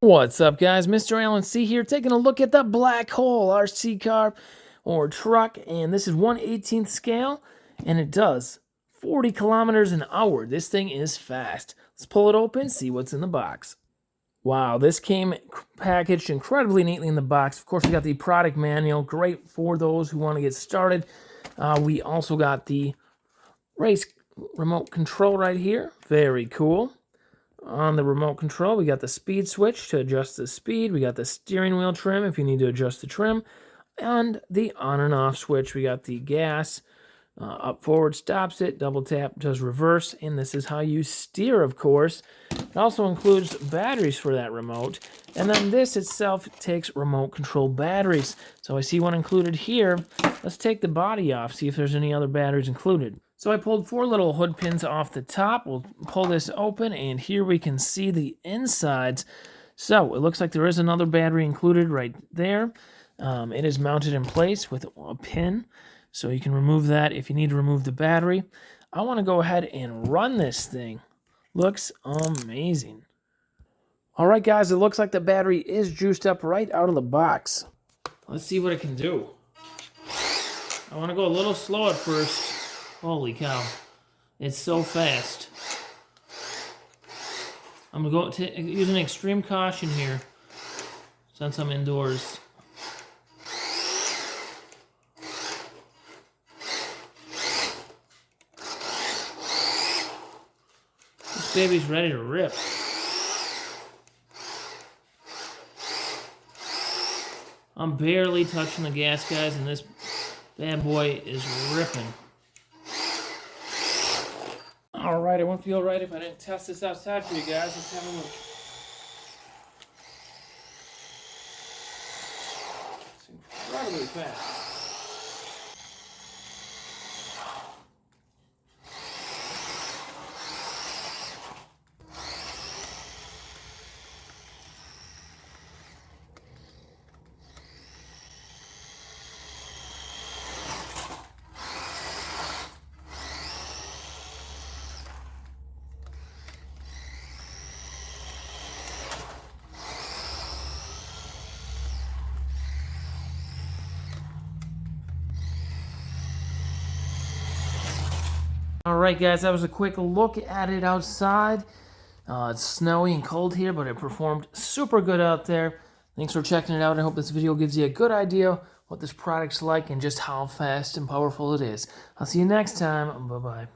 What's up, guys? Mr. Alan C here, taking a look at the Black Hole RC car or truck, and this is 1/18th scale, and it does 40 kilometers an hour. This thing is fast. Let's pull it open, see what's in the box. Wow, this came packaged incredibly neatly in the box. Of course, we got the product manual, great for those who want to get started. We also got the race remote control right here. Very cool. On the remote control, we got the speed switch to adjust the speed. We got the steering wheel trim if you need to adjust the trim. And the on and off switch, we got the gas. Up forward stops it, double tap does reverse, and this is how you steer, of course. It also includes batteries for that remote. And then this itself takes remote control batteries. So I see one included here. Let's take the body off, see if there's any other batteries included. So I pulled 4 little hood pins off the top. We'll pull this open, and here we can see the insides. So it looks like there is another battery included right there. It is mounted in place with a pin, so you can remove that if you need to remove the battery. I want to go ahead and run this thing. Looks amazing. All right, guys, it looks like the battery is juiced up right out of the box. Let's see what it can do. I want to go a little slow at first. Holy cow. It's so fast. I'm going to use an extreme caution here since I'm indoors. This baby's ready to rip. I'm barely touching the gas, guys, and this bad boy is ripping. Alright, it won't feel right if I didn't test this outside for you guys. Let's have a look. It's incredibly fast. Alright, guys, that was a quick look at it outside. It's snowy and cold here, but it performed super good out there. Thanks for checking it out. I hope this video gives you a good idea what this product's like and just how fast and powerful it is. I'll see you next time. Bye-bye.